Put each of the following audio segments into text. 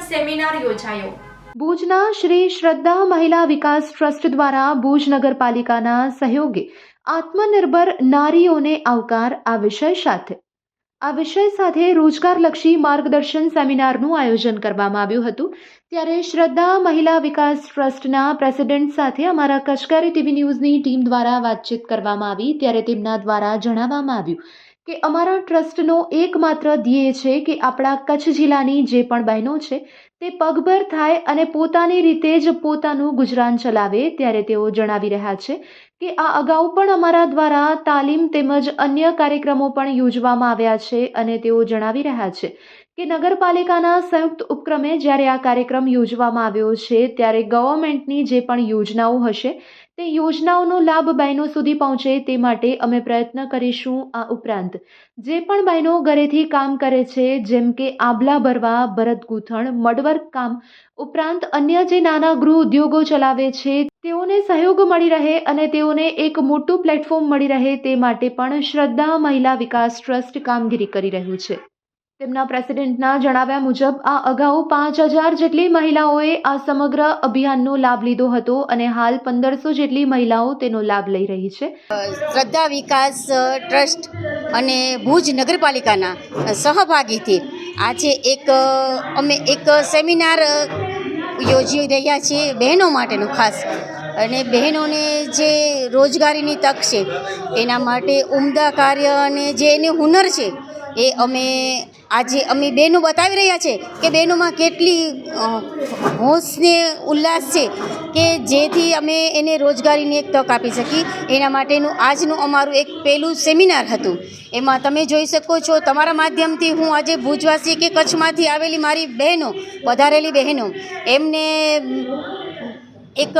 Seminar યોજાયો। ભુજના શ્રી શ્રદ્ધા મહિલા વિકાસ ટ્રસ્ટ દ્વારા ભુજ નગરપાલિકાના સહયોગે આત્મનિર્ભર નારીઓને આવકાર આ વિષય સાથે રોજગારલક્ષી માર્ગદર્શન સેમિનારનું આયોજન કરવામાં આવ્યું હતું। ત્યારે શ્રદ્ધા મહિલા વિકાસ ટ્રસ્ટના પ્રેસિડેન્ટ સાથે અમારા કચકારી ટીવી ન્યૂઝની ટીમ દ્વારા વાતચીત કરવામાં આવી। ત્યારે તેમના દ્વારા જણાવવામાં આવ્યું કે અમારા ટ્રસ્ટનો એકમાત્ર ધ્યેય છે કે આપણા કચ્છ જિલ્લાની જે પણ બહેનો છે તે પગભર થાય અને પોતાની રીતે જ પોતાનું ગુજરાન ચલાવે। ત્યારે તેઓ જણાવી રહ્યા છે કે આ અગાઉ પણ અમારા દ્વારા તાલીમ તેમજ અન્ય કાર્યક્રમો પણ યોજવામાં આવ્યા છે અને તેઓ જણાવી રહ્યા છે કે નગરપાલિકાના સંયુક્ત ઉપક્રમે જ્યારે આ કાર્યક્રમ યોજવામાં આવ્યો છે ત્યારે ગવર્મેન્ટની જે પણ યોજનાઓ હશે તે યોજનાઓનો લાભ બહેનો સુધી પહોંચે તે માટે અમે પ્રયત્ન કરીશું। આ ઉપરાંત જે પણ બહેનો ઘરેથી કામ કરે છે જેમ કે આભલા ભરવા, ભરત ગૂંથણ, મડવર્ક કામ ઉપરાંત અન્ય જે નાના ગૃહ ઉદ્યોગો ચલાવે છે તેઓને સહયોગ મળી રહે અને તેઓને એક મોટું પ્લેટફોર્મ મળી રહે તે માટે પણ શ્રદ્ધા મહિલા વિકાસ ટ્રસ્ટ કામગીરી કરી રહ્યું છે। તેમના પ્રેસિડેન્ટના જણાવ્યા મુજબ આ અગાઉ 5000 જેટલી મહિલાઓએ આ સમગ્ર અભિયાનનો લાભ લીધો હતો અને હાલ 1500 જેટલી મહિલાઓ તેનો લાભ લઈ રહી છે। શ્રદ્ધા વિકાસ ટ્રસ્ટ અને ભુજ નગરપાલિકાના સહભાગીથી આજે અમે એક સેમિનાર યોજી રહ્યા છીએ બહેનો માટેનું ખાસ, અને બહેનોને જે રોજગારીની તક છે એના માટે ઉમદા કાર્ય અને જે એનું હુનર છે એ અમે બહેનો બતાવી રહ્યા છે કે બહેનોમાં કેટલી હોશ ને ઉલ્લાસ છે કે જેથી અમે એને રોજગારીની એક તક આપી શકી। એના માટેનું આજનું અમારું એક પહેલું સેમિનાર હતું। એમાં તમે જોઈ શકો છો તમારા માધ્યમથી હું આજે ભુજવાસી કે કચ્છમાંથી આવેલી મારી બહેનો, પધારેલી બહેનો, એમને એક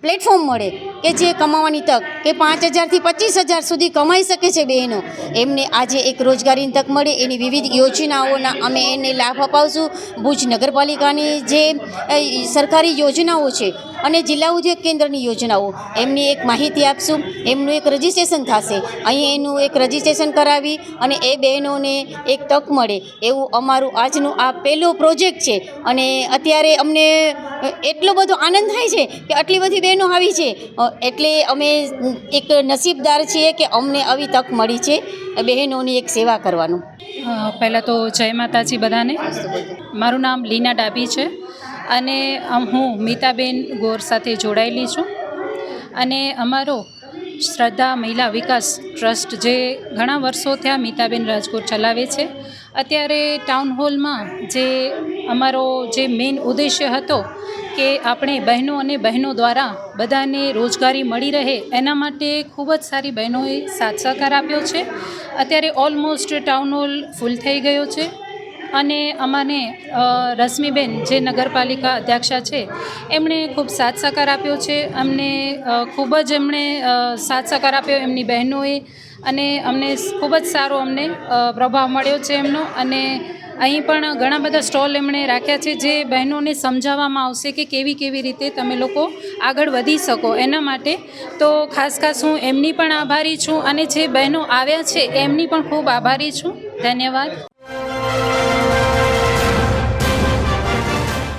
પ્લેટફોર્મ મળે કે જે કમાવાની તક કે 5000થી 25000 સુધી કમાઈ શકે છે બહેનો, એમને આજે એક રોજગારીની તક મળે એની વિવિધ યોજનાઓના અમે એને લાભ અપાવશું। ભુજ નગરપાલિકાની જે સરકારી યોજનાઓ છે અને જિલ્લા ઉદ્યોગ કેન્દ્રની યોજનાઓ એમની એક માહિતી આપશું। એમનું એક રજિસ્ટ્રેશન થશે, અહીં એનું એક રજિસ્ટ્રેશન કરાવી અને એ બહેનોને એક તક મળે એવું અમારું આજનું આ પહેલો પ્રોજેક્ટ છે। અને અત્યારે અમને એટલો બધો આનંદ થાય છે કે આટલી બધી બહેનો આવી છે, એટલે અમે એક નસીબદાર છીએ કે અમને આવી તક મળી છે બહેનોની એક સેવા કરવાનું। પહેલાં તો જય માતાજી બધાને। મારું નામ લીના ડાબી છે અને હું મીતાબેન ગોર સાથે જોડાયેલી છું અને અમારો શ્રદ્ધા મહિલા વિકાસ ટ્રસ્ટ જે ઘણા વર્ષો થયા મીતાબેન રાજકોટ ચલાવે છે। અત્યારે ટાઉન હોલમાં જે અમારો જે મેઇન ઉદ્દેશ્ય હતો કે આપણે બહેનો અને બહેનો દ્વારા બધાને રોજગારી મળી રહે એના માટે ખૂબ જ સારી બહેનોએ સાથ સહકાર આપ્યો છે। અત્યારે ઓલમોસ્ટ ટાઉન હોલ ફૂલ થઈ ગયો છે અને અમને રશ્મિબેન જે નગરપાલિકા અધ્યક્ષા છે એમણે ખૂબ સાથ સહકાર આપ્યો છે। અમને ખૂબ જ એમણે સાથ સહકાર આપ્યો એમની બહેનોએ અને અમને ખૂબ જ સારો અમને પ્રભાવ મળ્યો છે એમનો। અને અહીં પણ ઘણા બધા સ્ટોલ એમણે રાખ્યા છે જે બહેનોને સમજાવવામાં આવશે કે કેવી રીતે તમે લોકો આગળ વધી શકો એના માટે। તો ખાસ હું એમની પણ આભારી છું અને જે બહેનો આવ્યા છે એમની પણ ખૂબ આભારી છું। ધન્યવાદ।